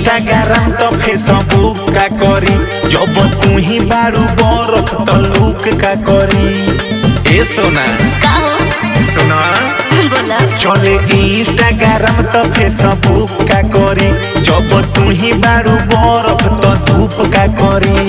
Instagram तो Facebook का करी, जब तू ही बारू बरफ तो लुक का करी। ए सोना सुना बोला चले इंस्टाग्राम तो फेसबुक का करी, जब तू ही बारू बरफ तो धूप का करी।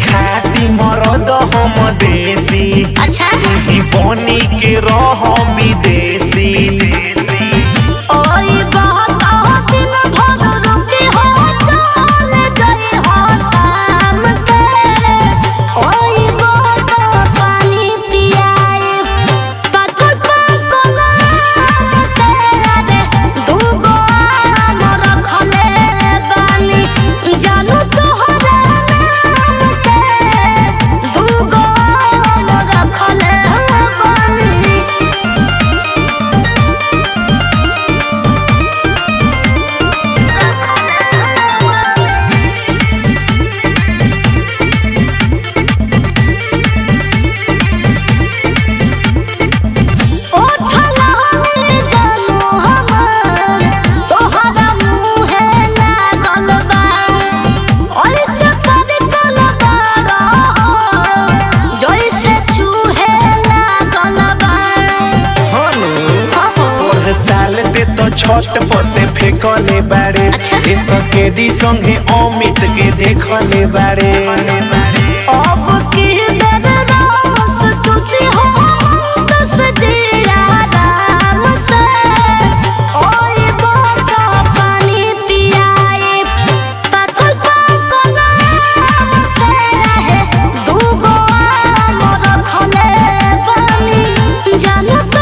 खाती मरद हम देसी, अच्छा तू बनी के रह विदेशी। छत पर से फेंकले बारे, सकेडी संगे अमित के देखले बारे। अब की बेदरास तुसी हो दस जिया राम से, ओए बोका पानी पियाए पाकल पाकल आम से रहे दूगो मोर खले बनी जानो तो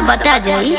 बता जाई।